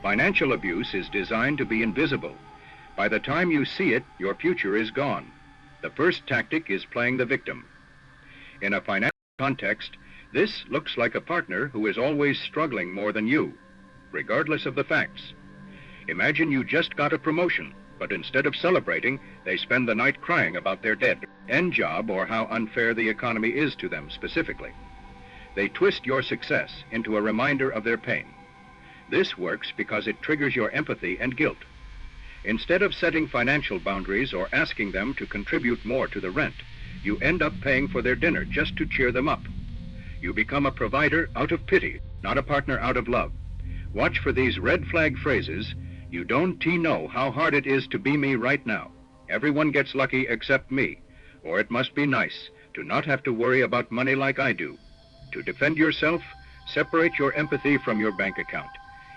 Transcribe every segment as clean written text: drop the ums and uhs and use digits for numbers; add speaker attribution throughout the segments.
Speaker 1: Financial abuse is designed to be invisible. By the time you see it, your future is gone. The first tactic is playing the victim. In a financial context, this looks like a partner who is always struggling more than you, regardless of the facts. Imagine you just got a promotion, but instead of celebrating, they spend the night crying about their dead end job or how unfair the economy is to them specifically. They twist your success into a reminder of their pain. This works because it triggers your empathy and guilt. Instead of setting financial boundaries or asking them to contribute more to the rent, you end up paying for their dinner just to cheer them up. You become a provider out of pity, not a partner out of love. Watch for these red flag phrases. You don't know how hard it is to be me right now. Everyone gets lucky except me. Or it must be nice to not have to worry about money like I do. To defend yourself, separate your empathy from your bank account.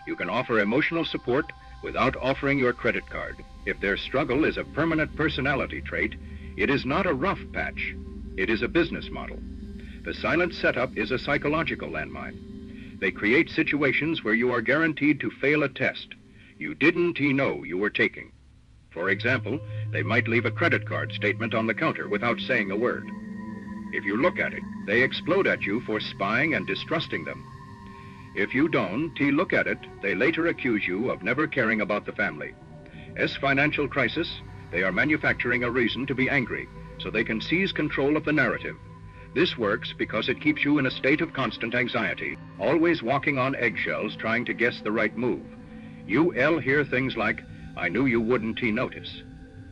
Speaker 1: You can offer emotional support without offering your credit card. If their struggle is a permanent personality trait, it is not a rough patch. It is a business model. The silent setup is a psychological landmine. They create situations where you are guaranteed to fail a test you didn't know you were taking. For example, they might leave a credit card statement on the counter without saying a word. If you look at it, they explode at you for spying and distrusting them. If you don't look at it, they later accuse you of never caring about the family. As financial crisis, they are manufacturing a reason to be angry, so they can seize control of the narrative. This works because it keeps you in a state of constant anxiety, always walking on eggshells trying to guess the right move. You'll hear things like, "I knew you wouldn't notice.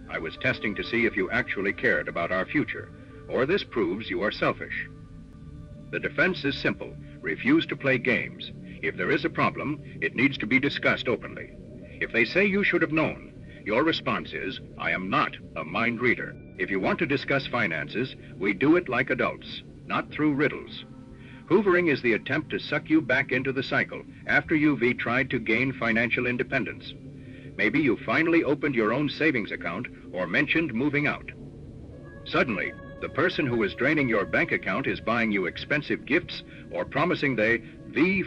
Speaker 1: I was testing to see if you actually cared about our future," or "This proves you are selfish." The defense is simple. Refuse to play games. If there is a problem, it needs to be discussed openly. If they say you should have known, your response is, "I am not a mind reader." If you want to discuss finances, we do it like adults, not through riddles. Hoovering is the attempt to suck you back into the cycle after you've tried to gain financial independence. Maybe you finally opened your own savings account or mentioned moving out. Suddenly, the person who is draining your bank account is buying you expensive gifts or promising they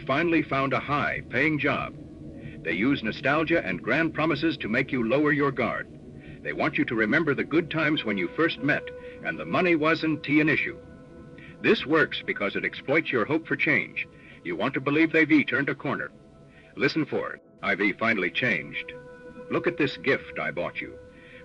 Speaker 1: finally found a high-paying job. They use nostalgia and grand promises to make you lower your guard. They want you to remember the good times when you first met and the money wasn't an issue. This works because it exploits your hope for change. You want to believe they've turned a corner. Listen for it. I've finally changed. Look at this gift I bought you.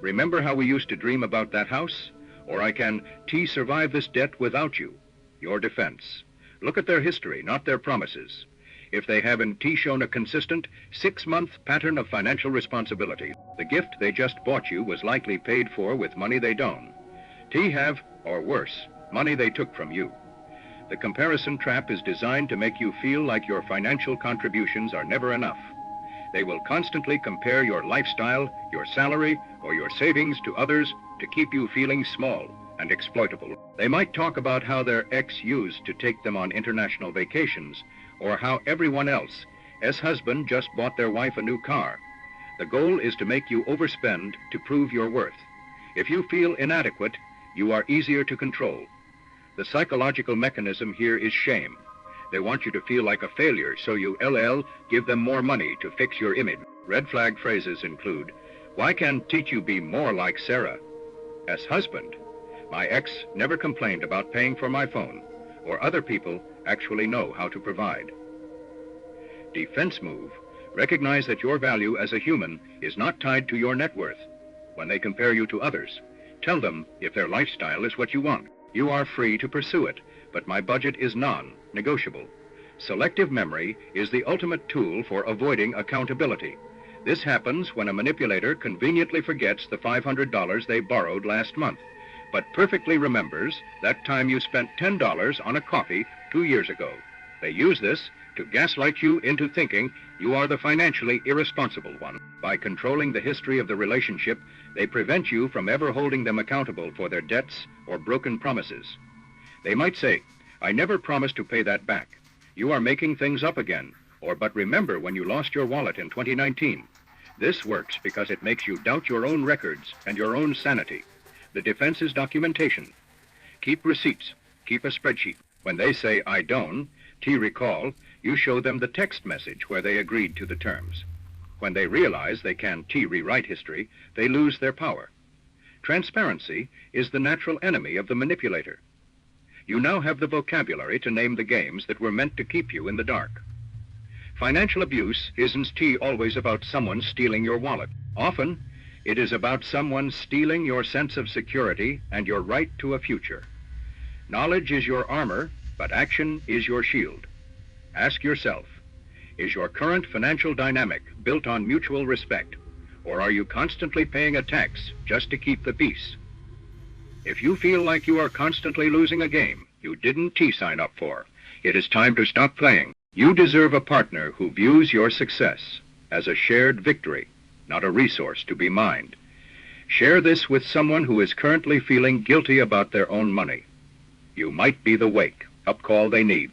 Speaker 1: Remember how we used to dream about that house? Or I can survive this debt without you. Your defense. Look at their history, not their promises. If they haven't shown a consistent 6-month pattern of financial responsibility, the gift they just bought you was likely paid for with money they don't. Have, or worse, money they took from you. The comparison trap is designed to make you feel like your financial contributions are never enough. They will constantly compare your lifestyle, your salary, or your savings to others to keep you feeling small and exploitable. They might talk about how their ex used to take them on international vacations, or how everyone else, husband just bought their wife a new car. The goal is to make you overspend to prove your worth. If you feel inadequate, you are easier to control. The psychological mechanism here is shame. They want you to feel like a failure, so you give them more money to fix your image. Red flag phrases include, "Why can't you be more like Sarah?" As husband, "My ex never complained about paying for my phone," or "Other people actually know how to provide." Defense move. Recognize that your value as a human is not tied to your net worth. When they compare you to others, tell them if their lifestyle is what you want. You are free to pursue it, but my budget is non-negotiable. Selective memory is the ultimate tool for avoiding accountability. This happens when a manipulator conveniently forgets the $500 they borrowed last month, but perfectly remembers that time you spent $10 on a coffee 2 years ago. They use this to gaslight you into thinking you are the financially irresponsible one. By controlling the history of the relationship, they prevent you from ever holding them accountable for their debts or broken promises. They might say, "I never promised to pay that back. You are making things up again," or "But remember when you lost your wallet in 2019. This works because it makes you doubt your own records and your own sanity. The defense is documentation. Keep receipts. Keep a spreadsheet. When they say, "I don't," recall, you show them the text message where they agreed to the terms. When they realize they can rewrite history, they lose their power. Transparency is the natural enemy of the manipulator. You now have the vocabulary to name the games that were meant to keep you in the dark. Financial abuse isn't always about someone stealing your wallet. Often, it is about someone stealing your sense of security and your right to a future. Knowledge is your armor, but action is your shield. Ask yourself, is your current financial dynamic built on mutual respect, or are you constantly paying a tax just to keep the peace? If you feel like you are constantly losing a game you didn't sign up for, it is time to stop playing. You deserve a partner who views your success as a shared victory, not a resource to be mined. Share this with someone who is currently feeling guilty about their own money. You might be the wake-up call they need.